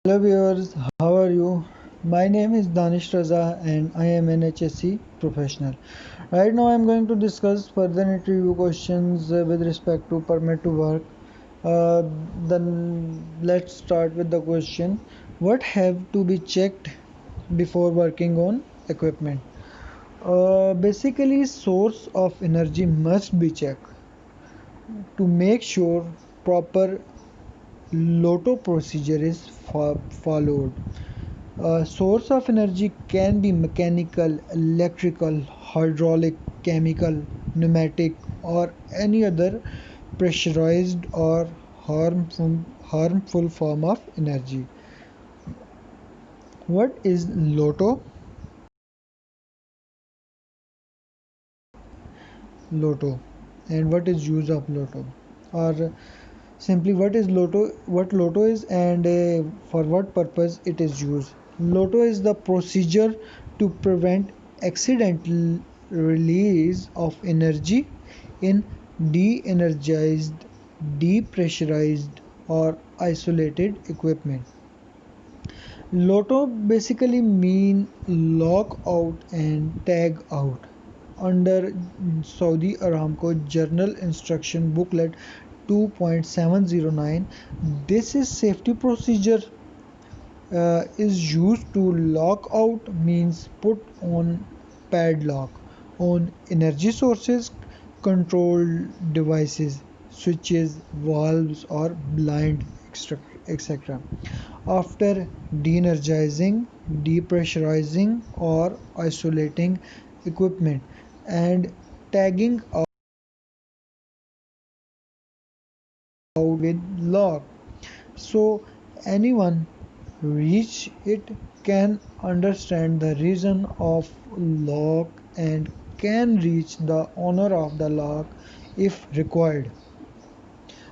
Hello viewers, how are you? My name is Danish Raza and I am an HSC professional. Right now I am going to discuss further interview questions with respect to permit to work. Uh, then let's start with the question. What have to be checked before working on equipment? Basically source of energy must be checked to make sure proper LOTO procedure is followed. A source of energy can be mechanical, electrical, hydraulic, chemical, pneumatic, or any other pressurized or harmful form of energy. What is LOTO? LOTO. And what is use of LOTO? Or simply what is LOTO? What LOTO is and for what purpose it is used. LOTO is the procedure to prevent accidental release of energy in de-energized, depressurized or isolated equipment. LOTO basically mean lock out and tag out. Under Saudi Aramco Journal Instruction Booklet 2.709, this is safety procedure is used to lock out means put on padlock on energy sources, control devices, switches, valves or blind, etc. After de-energizing, depressurizing or isolating equipment and tagging out with lock. So anyone reach it can understand the reason of lock and can reach the owner of the lock if required.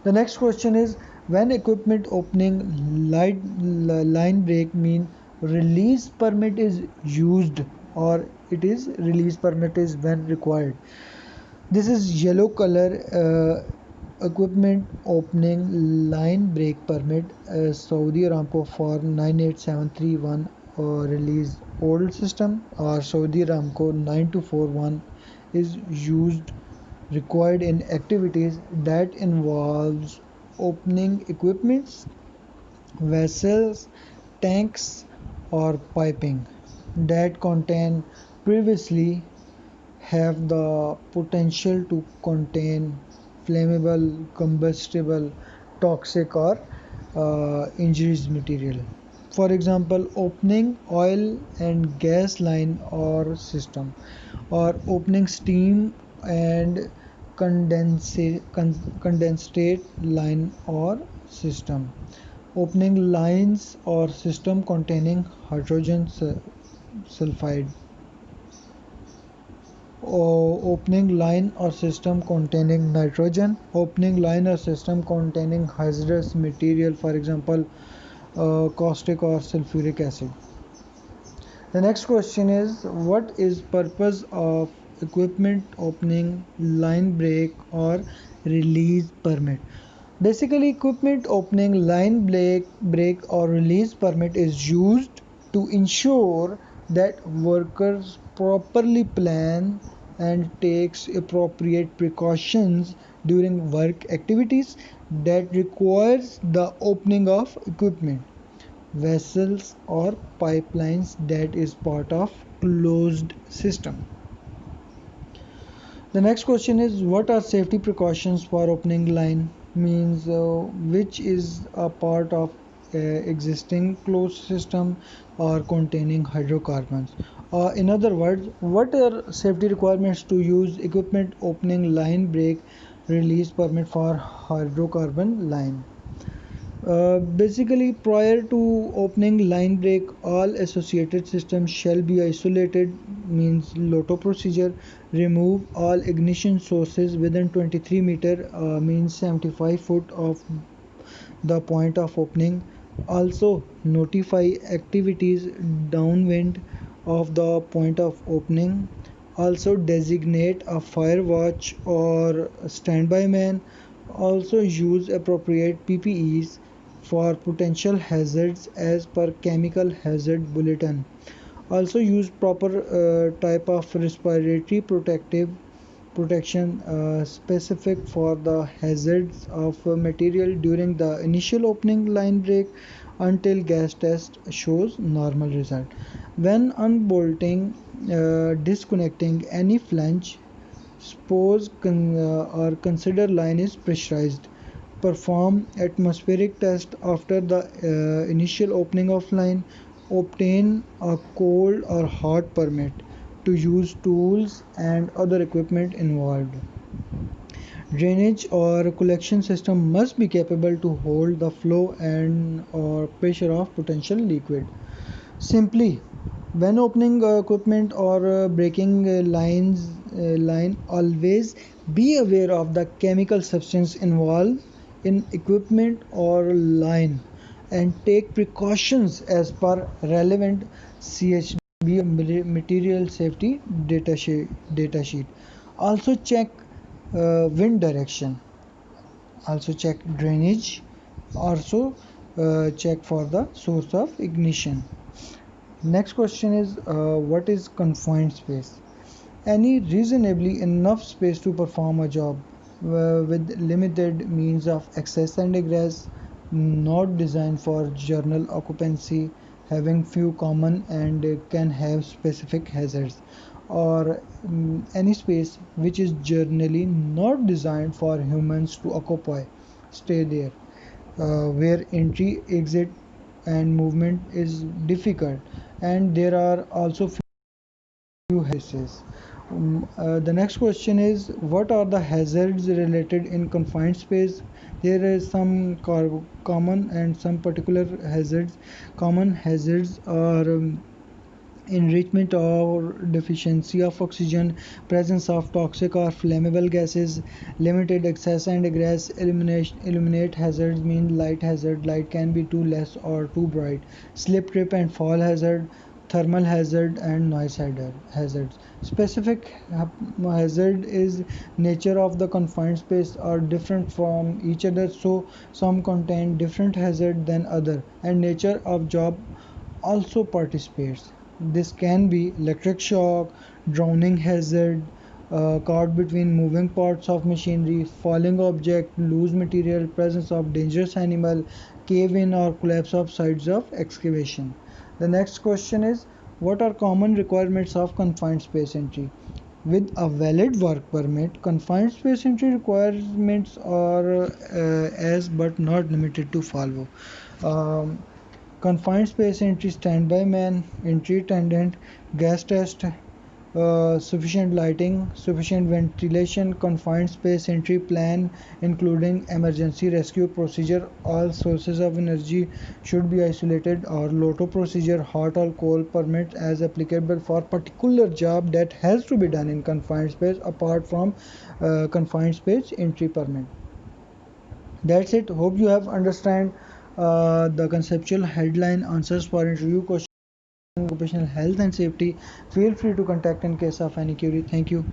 The next question is when equipment opening line break mean release permit is used or it is release permit is when required. This is yellow color equipment opening line break permit Saudi Aramco for 98731 release old system or Saudi Aramco 9241 is used required in activities that involves opening equipments, vessels, tanks or piping that contain previously have the potential to contain flammable, combustible, toxic or injurious material. For example, opening oil and gas line or system, or opening steam and condensate line or system, opening lines or system containing hydrogen sulfide, opening line or system containing nitrogen, opening line or system containing hazardous material, for example, caustic or sulfuric acid. The next question is what is purpose of equipment opening line break or release permit? Basically, equipment opening line break or release permit is used to ensure that workers properly plan and takes appropriate precautions during work activities that requires the opening of equipment, vessels or pipelines that is part of closed system. The next question is what are safety precautions for opening line means which is a part of existing closed system or containing hydrocarbons. In other words, what are safety requirements to use equipment opening line break release permit for hydrocarbon line? Basically, prior to opening line break, all associated systems shall be isolated, means LOTO procedure. Remove all ignition sources within 23 meter, means 75 foot of the point of opening. Also, notify activities downwind of the point of opening. Also, designate a fire watch or standby man. Also, use appropriate PPEs for potential hazards as per chemical hazard bulletin. Also use proper type of respiratory protective protection specific for the hazards of material during the initial opening line break until gas test shows normal result. When unbolting, disconnecting any flange, suppose or consider line is pressurized. Perform atmospheric test after the initial opening of line. Obtain a cold or hot permit to use tools and other equipment involved. Drainage or collection system must be capable to hold the flow and or pressure of potential liquid. Simply, when opening equipment or breaking line, always be aware of the chemical substance involved in equipment or line and take precautions as per relevant CHB material safety data sheet. Also check wind direction. Also check drainage. Also check for the source of ignition. Next question is what is confined space? Any reasonably enough space to perform a job with limited means of access and egress, not designed for general occupancy, having few common and can have specific hazards, or any space which is generally not designed for humans to occupy, stay there, where entry, exit, and movement is difficult, and there are also few hazards. The next question is what are the hazards related in confined space? There is some common and some particular hazards. Common hazards are enrichment or deficiency of oxygen, presence of toxic or flammable gases, limited access and egress. Illuminate hazards mean light hazard, light can be too less or too bright. Slip, trip and fall hazard, thermal hazard and noise hazards. Specific hazard is nature of the confined space are different from each other, so some contain different hazard than other, and nature of job also participates. This can be electric shock, drowning hazard, caught between moving parts of machinery, falling object, loose material, presence of dangerous animal, cave in or collapse of sites of excavation. The next question is what are common requirements of confined space entry? With a valid work permit, confined space entry requirements are as but not limited to follow. Um, Confined space entry standby man, entry attendant, gas test, sufficient lighting, sufficient ventilation, confined space entry plan, including emergency rescue procedure. All sources of energy should be isolated, or LOTO procedure, hot or cold permit as applicable for particular job that has to be done in confined space apart from confined space entry permit. That's it. Hope you have understand the conceptual headline answers for interview questions, occupational health and safety. Feel free to contact in case of any query. Thank you.